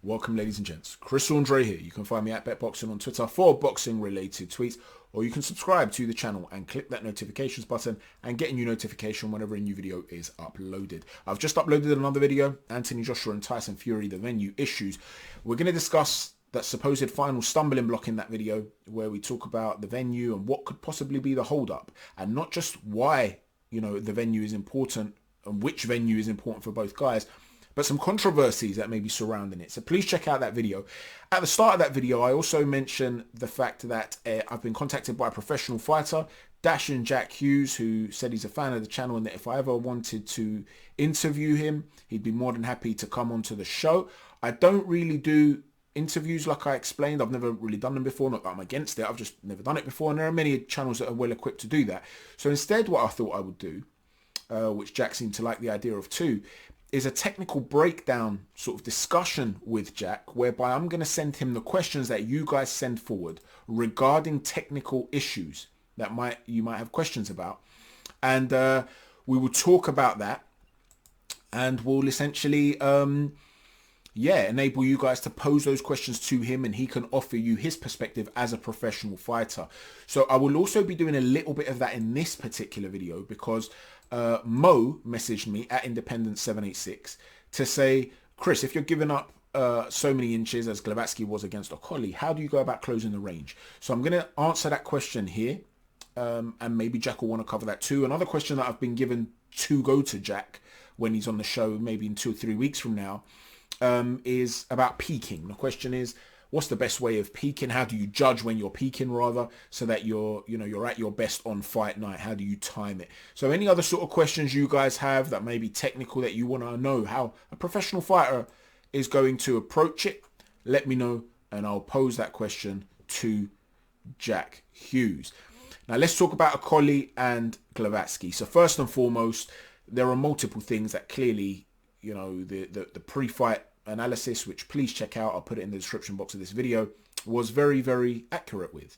Welcome, ladies and gents. Chris Andre here. You can find me at BetBoxing on Twitter for boxing-related tweets, or you can subscribe to the channel and click that notifications button and get a new notification whenever a new video is uploaded. I've just uploaded another video, Anthony Joshua and Tyson Fury, the venue issues. We're going to discuss that supposed final stumbling block in that video, where we talk about the venue and what could possibly be the hold-up, and not just why, the venue is important and which venue is important for both guys, but some controversies that may be surrounding it. So please check out that video. At the start of that video, I also mentioned the fact that I've been contacted by a professional fighter, Dashin Jack Hughes, who said he's a fan of the channel and that if I ever wanted to interview him, he'd be more than happy to come onto the show. I don't really do interviews like I explained. I've never really done them before. Not that I'm against it. I've just never done it before. And there are many channels that are well equipped to do that. So instead, what I thought I would do, which Jack seemed to like the idea of too, is a technical breakdown sort of discussion with Jack, whereby I'm going to send him the questions that you guys send forward regarding technical issues that you might have questions about. And we will talk about that, and we'll essentially enable you guys to pose those questions to him, and he can offer you his perspective as a professional fighter. So I will also be doing a little bit of that in this particular video, because Mo messaged me at Independent786 to say, Chris, if you're giving up so many inches as Glowacki was against Okolie, how do you go about closing the range? So I'm going to answer that question here, and maybe Jack will want to cover that too. Another question that I've been given to go to Jack when he's on the show, maybe in 2 or 3 weeks from now, is about peaking. The question is, what's the best way of peaking? How do you judge when you're peaking, rather, so that you're at your best on fight night? How do you time it? So any other sort of questions you guys have that may be technical, that you want to know how a professional fighter is going to approach it, let me know, and I'll pose that question to Jack Hughes. Now let's talk about Okolie and Glowacki. So first and foremost, there are multiple things that clearly, the pre-fight analysis, which please check out, I'll put it in the description box of this video, was very, very accurate with.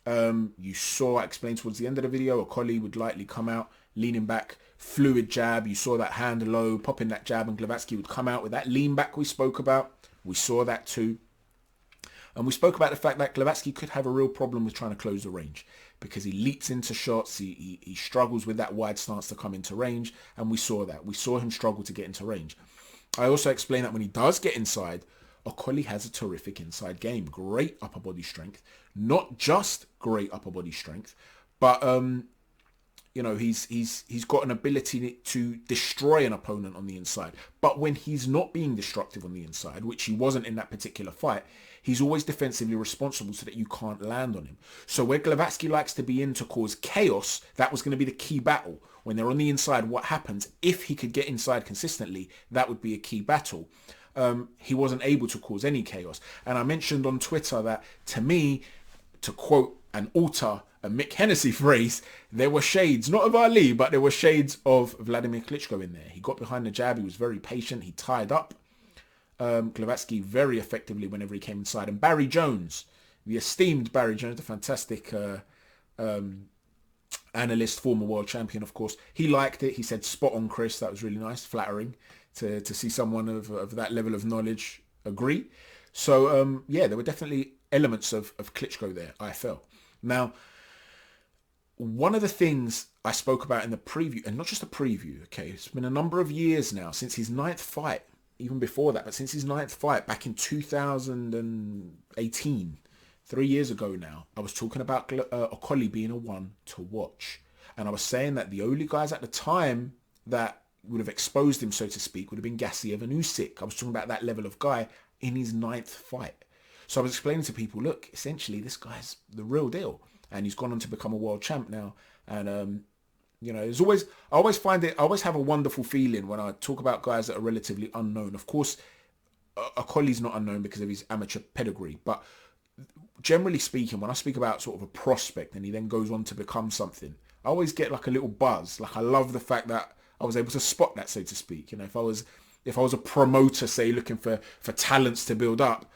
You saw, I explained towards the end of the video, Okolie would likely come out leaning back, fluid jab. You saw that hand low, popping that jab, and Glowacki would come out with that lean back we spoke about. We saw that too. And we spoke about the fact that Glowacki could have a real problem with trying to close the range, because he leaps into shots, he struggles with that wide stance to come into range, and we saw that. We saw him struggle to get into range. I also explained that when he does get inside, Okolie has a terrific inside game. Great upper body strength. Not just great upper body strength, but he's got an ability to destroy an opponent on the inside. But when he's not being destructive on the inside, which he wasn't in that particular fight, he's always defensively responsible so that you can't land on him. So where Glowacki likes to be in to cause chaos, that was going to be the key battle. When they're on the inside, what happens? If he could get inside consistently, that would be a key battle. He wasn't able to cause any chaos. And I mentioned on Twitter that, to me, to quote and alter a Mick Hennessy phrase, there were shades, not of Ali, but there were shades of Vladimir Klitschko in there. He got behind the jab. He was very patient. He tied up Glowacki very effectively whenever he came inside. And Barry Jones, the esteemed Barry Jones, the fantastic analyst, former world champion, of course, he liked it. He said, spot on, Chris. That was really nice, flattering to see someone of that level of knowledge agree. So there were definitely elements of Klitschko there, I felt. Now, one of the things I spoke about in the preview, and not just a preview, okay, it's been a number of years now since his 9th fight, even before that, but since his 9th fight back in 2018, 3 years ago now, I was talking about Okolie being a one to watch. And I was saying that the only guys at the time that would have exposed him, so to speak, would have been Gassiev and Usyk. I was talking about that level of guy in his 9th fight. So I was explaining to people, look, essentially this guy's the real deal. And he's gone on to become a world champ now. And, there's always, I always have a wonderful feeling when I talk about guys that are relatively unknown. Of course, Okolie's not unknown because of his amateur pedigree. But generally speaking, when I speak about sort of a prospect and he then goes on to become something, I always get like a little buzz. Like, I love the fact that I was able to spot that, so to speak. If I was a promoter, say, looking for talents to build up,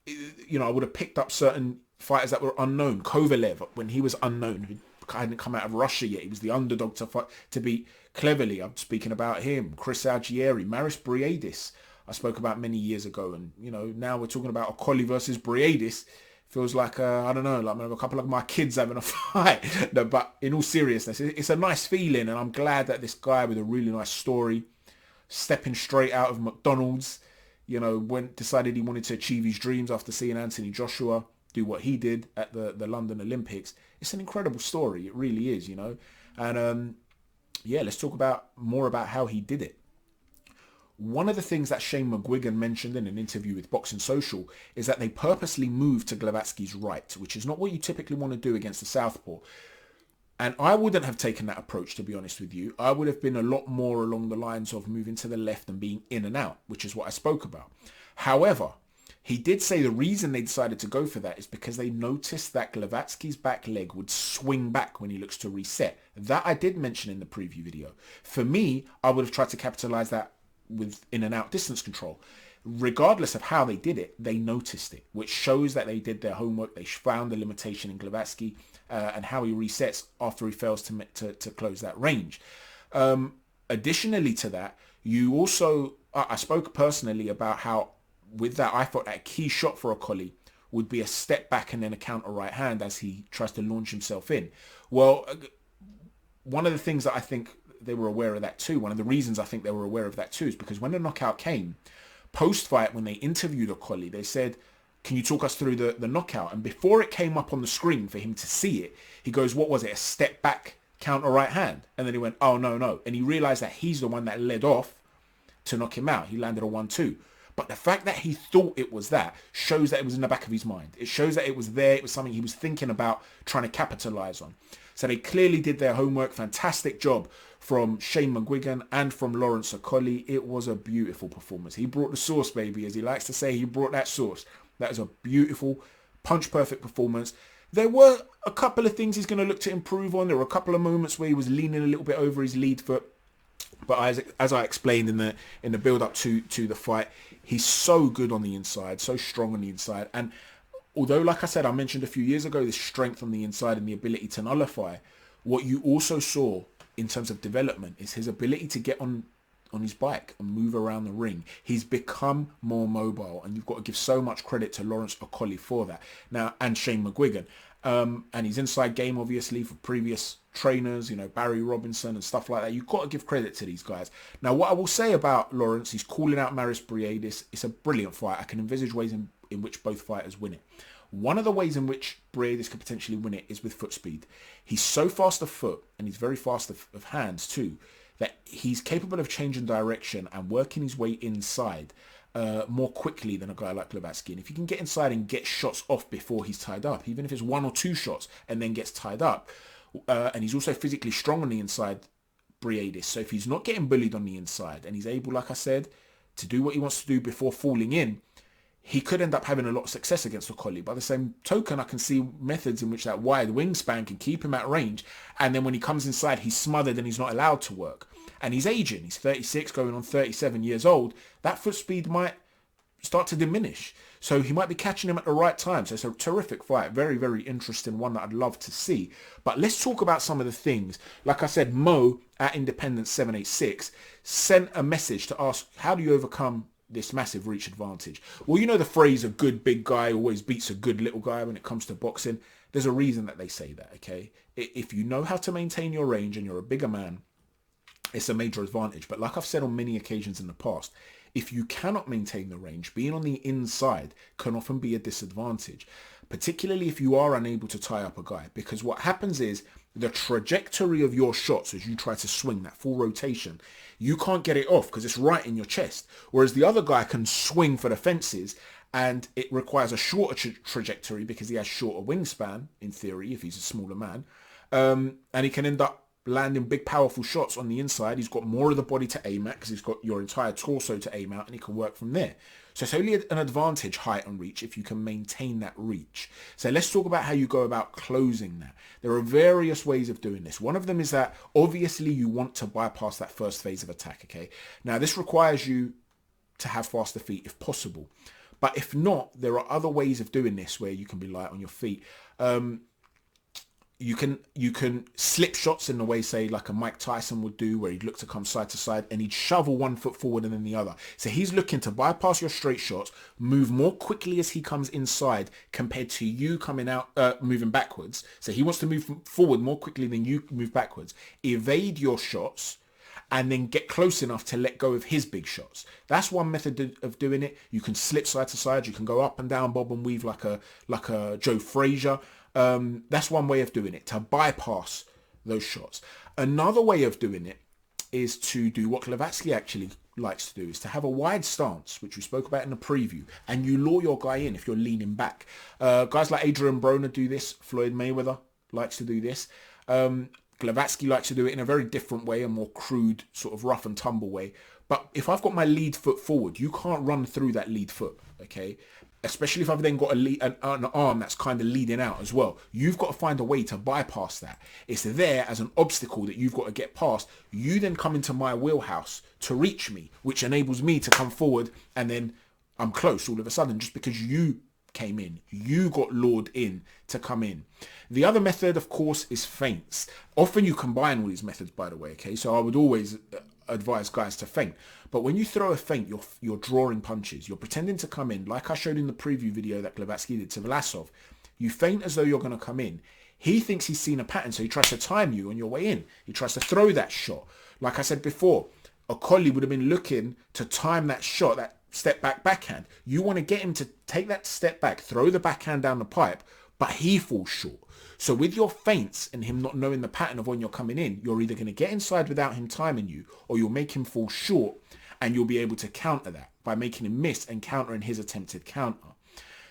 I would have picked up certain fighters that were unknown. Kovalev, when he was unknown, he hadn't come out of Russia yet. He was the underdog to beat Cleverly. I'm speaking about him. Chris Algieri, Maris Briedis. I spoke about many years ago. And, you know, now we're talking about Okolie versus Briadis. Feels like, I don't know, like a couple of my kids having a fight. No, but in all seriousness, it's a nice feeling. And I'm glad that this guy with a really nice story, stepping straight out of McDonald's, you know, decided he wanted to achieve his dreams after seeing Anthony Joshua do what he did at the London Olympics. It's an incredible story. It really is, you know. And yeah, let's talk more about how he did it. One of the things that Shane McGuigan mentioned in an interview with Boxing Social is that they purposely moved to Glowacki's right, which is not what you typically want to do against the southpaw. And I wouldn't have taken that approach, to be honest with you. I would have been a lot more along the lines of moving to the left and being in and out, which is what I spoke about. However, he did say the reason they decided to go for that is because they noticed that Glowacki's back leg would swing back when he looks to reset. That I did mention in the preview video. For me, I would have tried to capitalize that with in and out distance control. Regardless of how they did it, they noticed it, which shows that they did their homework. They found the limitation in Glowacki and how he resets after he fails to close that range. Additionally to that, you also, I spoke personally about how with that, I thought that a key shot for Okolie would be a step back and then a counter right hand as he tries to launch himself in. Well, one of the things that I think they were aware of that too, one of the reasons I think they were aware of that too is because when the knockout came, post-fight, when they interviewed Okolie, they said, can you talk us through the knockout? And before it came up on the screen for him to see it, he goes, what was it, a step back counter right hand? And then he went, oh, no. And he realized that he's the one that led off to knock him out. He landed a 1-2. But the fact that he thought it was that shows that it was in the back of his mind. It shows that it was there. It was something he was thinking about trying to capitalize on. So they clearly did their homework. Fantastic job from Shane McGuigan and from Lawrence Okolie. It was a beautiful performance. He brought the sauce, baby. As he likes to say, he brought that sauce. That is a beautiful, punch-perfect performance. There were a couple of things he's going to look to improve on. There were a couple of moments where he was leaning a little bit over his lead foot. But as I explained in the build-up to the fight, he's so good on the inside, so strong on the inside. And although, like I said, I mentioned a few years ago, this strength on the inside and the ability to nullify, what you also saw in terms of development is his ability to get on his bike and move around the ring. He's become more mobile, and you've got to give so much credit to Lawrence Okolie for that. Now, and Shane McGuigan. And his inside game, obviously, for previous trainers, you know, Barry Robinson and stuff like that. You've got to give credit to these guys. Now, what I will say about Lawrence, he's calling out Maris Briadis. It's a brilliant fight. I can envisage ways in which both fighters win it. One of the ways in which Briadis could potentially win it is with foot speed. He's so fast of foot, and he's very fast of hands too, that he's capable of changing direction and working his way inside more quickly than a guy like Glowacki. And if you can get inside and get shots off before he's tied up, even if it's 1 or 2 shots and then gets tied up, and he's also physically strong on the inside, Briadis. So if he's not getting bullied on the inside and he's able, like I said, to do what he wants to do before falling in, he could end up having a lot of success against Okolie. By the same token, I can see methods in which that wide wingspan can keep him at range, and then when he comes inside, he's smothered and he's not allowed to work. And he's aging. He's 36, going on 37 years old. That foot speed might start to diminish. So he might be catching him at the right time. So it's a terrific fight. Very, very interesting one that I'd love to see. But let's talk about some of the things. Like I said, Mo at Independence 786 sent a message to ask, how do you overcome this massive reach advantage? Well, you know the phrase, a good big guy always beats a good little guy when it comes to boxing. There's a reason that they say that, okay? If you know how to maintain your range and you're a bigger man, it's a major advantage. But like I've said on many occasions in the past, if you cannot maintain the range, being on the inside can often be a disadvantage, particularly if you are unable to tie up a guy. Because what happens is the trajectory of your shots as you try to swing that full rotation, you can't get it off because it's right in your chest. Whereas the other guy can swing for the fences, and it requires a shorter trajectory because he has shorter wingspan, in theory, if he's a smaller man. And he can end up landing big powerful shots on the inside. He's got more of the body to aim at because he's got your entire torso to aim at, and he can work from there. So it's only an advantage, height and reach, if you can maintain that reach. So let's talk about how you go about closing that. There are various ways of doing this. One of them is that obviously you want to bypass that first phase of attack, okay? Now this requires you to have faster feet if possible. But if not, there are other ways of doing this where you can be light on your feet. you can slip shots in the way, say, like a Mike Tyson would do, where he'd look to come side to side and he'd shovel one foot forward and then the other. So he's looking to bypass your straight shots, move more quickly as he comes inside compared to you coming out, moving backwards. So he wants to move forward more quickly than you move backwards, evade your shots, and then get close enough to let go of his big shots. That's one method of doing it. You can slip side to side. You can go up and down, bob and weave like a Joe Frazier. That's one way of doing it, to bypass those shots. Another way of doing it is to do what Glowacki actually likes to do, is to have a wide stance, which we spoke about in the preview, and you lure your guy in if you're leaning back. Guys like Adrian Broner do this. Floyd Mayweather likes to do this. Glowacki likes to do it in a very different way, a more crude, sort of rough and tumble way. But if I've got my lead foot forward, you can't run through that lead foot, okay? Especially if I've then got an arm that's kind of leading out as well. You've got to find a way to bypass that. It's there as an obstacle that you've got to get past. You then come into my wheelhouse to reach me, which enables me to come forward, and then I'm close all of a sudden just because you came in. You got lured in to come in. The other method, of course, is feints. Often you combine all these methods, by the way, okay? So I would always advise guys to feint. But when you throw a feint, you're drawing punches. You're pretending to come in, like I showed in the preview video that Glowacki did to Vlasov. You feint as though you're going to come in. He thinks he's seen a pattern, so he tries to time you on your way in. He tries to throw that shot. Like I said before, Okolie would have been looking to time that shot, that step back backhand. You want to get him to take that step back, throw the backhand down the pipe, but he falls short. So with your feints and him not knowing the pattern of when you're coming in, you're either going to get inside without him timing you, or you'll make him fall short, and you'll be able to counter that by making him miss and countering his attempted counter.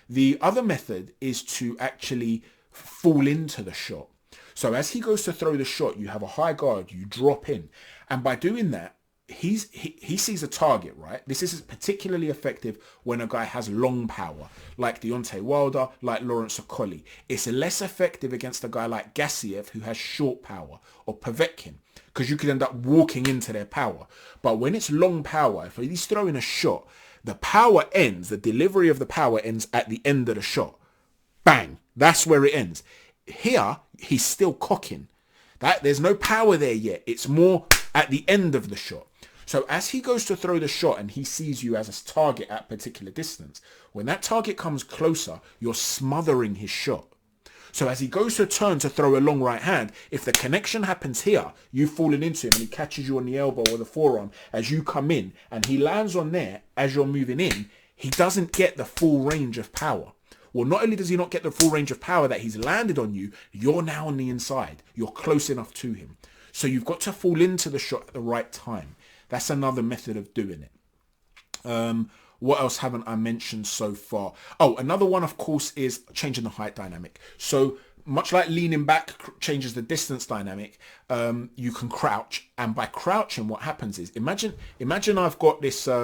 The other method is to actually fall into the shot. So as he goes to throw the shot, you have a high guard, you drop in, and by doing that, he sees a target, right? This is particularly effective when a guy has long power, like Deontay Wilder, like Lawrence Okolie. It's less effective against a guy like Gassiev, who has short power, or Povetkin, because you could end up walking into their power. But when it's long power, if he's throwing a shot, the power ends, the delivery of the power ends at the end of the shot. Bang! That's where it ends. Here, he's still cocking. There's no power there yet. It's more at the end of the shot. So as he goes to throw the shot and he sees you as a target at a particular distance, when that target comes closer, you're smothering his shot. So as he goes to turn to throw a long right hand, if the connection happens here, you've fallen into him and he catches you on the elbow or the forearm as you come in, and he lands on there as you're moving in, he doesn't get the full range of power. Well, not only does he not get the full range of power that he's landed on you, you're now on the inside. You're close enough to him. So you've got to fall into the shot at the right time. That's another method of doing it. What else haven't I mentioned so far? Oh, another one, of course, is changing the height dynamic. So much like leaning back changes the distance dynamic, you can crouch. And by crouching, what happens is, imagine I've got this, I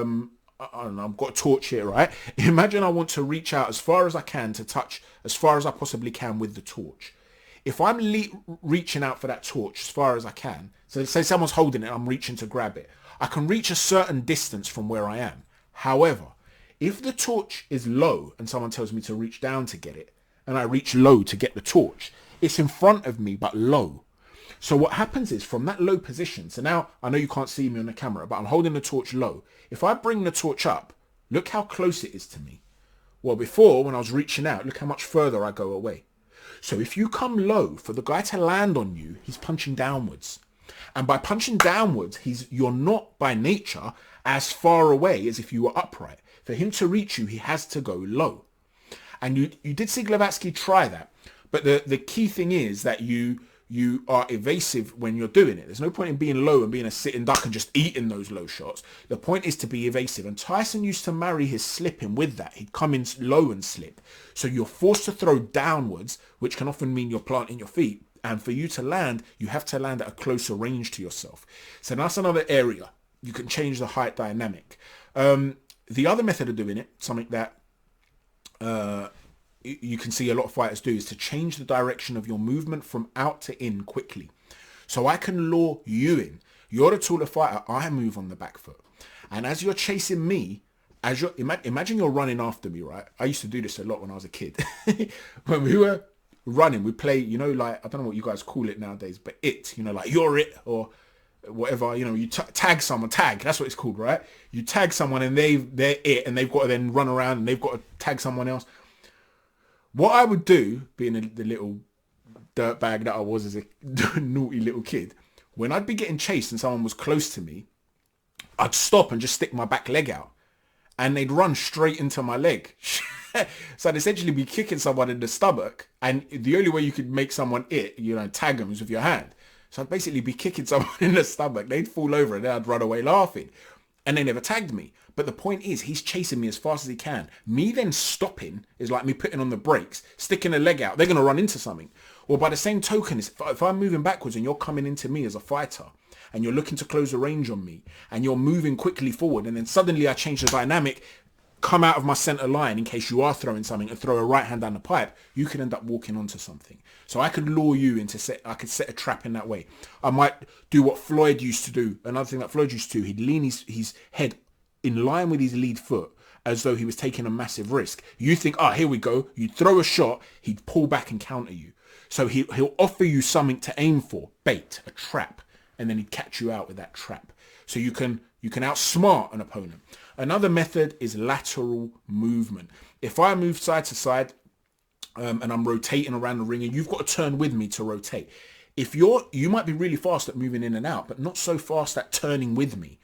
don't know, I've got a torch here, right? Imagine I want to reach out as far as I can to touch as far as I possibly can with the torch. If I'm reaching out for that torch as far as I can, so say someone's holding it, I'm reaching to grab it, I can reach a certain distance from where I am. However, if the torch is low and someone tells me to reach down to get it, and I reach low to get the torch, it's in front of me but low. So what happens is, from that low position, so now I know you can't see me on the camera, but I'm holding the torch low. If I bring the torch up, look how close it is to me. Well, before, when I was reaching out, look how much further I go away. So if you come low, for the guy to land on you, he's punching downwards. And by punching downwards, you're not by nature as far away as if you were upright. For him to reach you, he has to go low. And you did see Glowacki try that. But the key thing is that you are evasive when you're doing it. There's no point in being low and being a sitting duck and just eating those low shots. The point is to be evasive. And Tyson used to marry his slipping with that. He'd come in low and slip. So you're forced to throw downwards, which can often mean you're planting your feet. And for you to land, you have to land at a closer range to yourself. So that's another area. You can change the height dynamic. The other method of doing it, something that you can see a lot of fighters do, is to change the direction of your movement from out to in quickly. So I can lure you in. You're the taller fighter. I move on the back foot. And as you're chasing me, imagine you're running after me, right? I used to do this a lot when I was a kid. When we were running, we play, you know, like, I don't know what you guys call it nowadays, but it, you know, like you're it or whatever, you know, you tag someone, that's what it's called, right? You tag someone and they're it, and they've got to then run around and they've got to tag someone else. What I would do, being the little dirtbag that I was as a naughty little kid, when I'd be getting chased and someone was close to me, I'd stop and just stick my back leg out and they'd run straight into my leg. So I'd essentially be kicking someone in the stomach, and the only way you could make someone you know, tag them is with your hand. So I'd basically be kicking someone in the stomach. They'd fall over and then I'd run away laughing. And they never tagged me. But the point is, he's chasing me as fast as he can. Me then stopping is like me putting on the brakes, sticking a leg out. They're going to run into something. Well, by the same token, if I'm moving backwards and you're coming into me as a fighter and you're looking to close the range on me and you're moving quickly forward, and then suddenly I change the dynamic, come out of my center line in case you are throwing something, and throw a right hand down the pipe, you can end up walking onto something. So I could lure you into I could set a trap in that way. I might do what Floyd used to do. Another thing that Floyd used to do, he'd lean his head in line with his lead foot as though he was taking a massive risk. You think, here we go. You'd throw a shot, he'd pull back and counter you. So he'll offer you something to aim for, bait, a trap, and then he'd catch you out with that trap. So you can outsmart an opponent. Another method is lateral movement. If I move side to side and I'm rotating around the ring, and you've got to turn with me to rotate. You might be really fast at moving in and out, but not so fast at turning with me.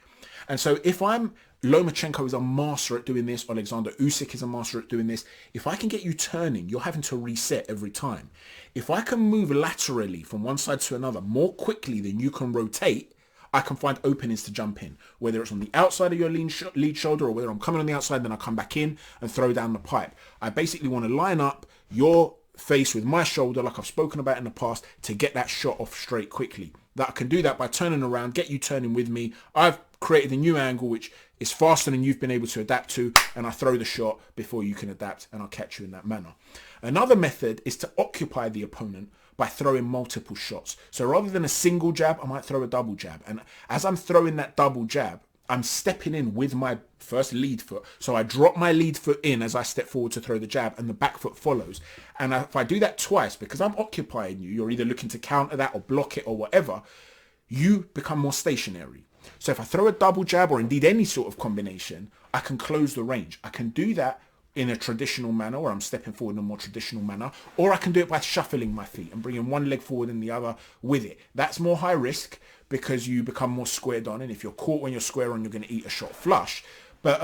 And so if Lomachenko is a master at doing this, Alexander Usyk is a master at doing this, if I can get you turning, you're having to reset every time. If I can move laterally from one side to another more quickly than you can rotate, I can find openings to jump in, whether it's on the outside of your lead shoulder or whether I'm coming on the outside, then I come back in and throw down the pipe. I basically want to line up your face with my shoulder, like I've spoken about in the past, to get that shot off straight quickly. That I can do that by turning around, get you turning with me. I've created a new angle which is faster than you've been able to adapt to, and I throw the shot before you can adapt, and I'll catch you in that manner. Another method is to occupy the opponent by throwing multiple shots. So rather than a single jab, I might throw a double jab. And as I'm throwing that double jab, I'm stepping in with my first lead foot. So I drop my lead foot in as I step forward to throw the jab, and the back foot follows. And if I do that twice, because I'm occupying you, you're either looking to counter that or block it or whatever, you become more stationary. So if I throw a double jab, or indeed any sort of combination, I can close the range. I can do that in a traditional manner, where I'm stepping forward in a more traditional manner, or I can do it by shuffling my feet and bringing one leg forward and the other with it. That's more high risk because you become more squared on, and if you're caught when you're square on, you're going to eat a shot flush. But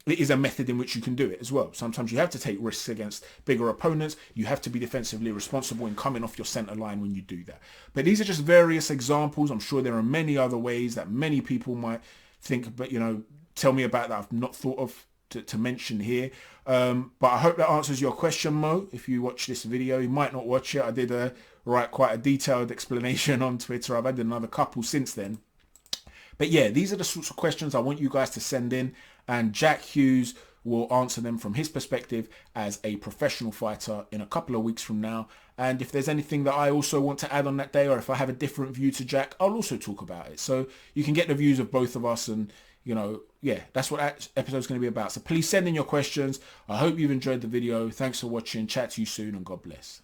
it is a method in which you can do it as well. Sometimes you have to take risks against bigger opponents. You have to be defensively responsible in coming off your center line when you do that. But these are just various examples. I'm sure there are many other ways that many people might think, but, you know, tell me about that I've not thought of to mention here. But I hope that answers your question, Mo. If you watch this video, you might not watch it. I did write quite a detailed explanation on Twitter. I've had another couple since then. But yeah, these are the sorts of questions I want you guys to send in, and Jack Hughes will answer them from his perspective as a professional fighter in a couple of weeks from now. And if there's anything that I also want to add on that day, or if I have a different view to Jack, I'll also talk about it. So you can get the views of both of us, and, you know, yeah, that's what that episode's going to be about. So please send in your questions. I hope you've enjoyed the video. Thanks for watching. Chat to you soon, and God bless.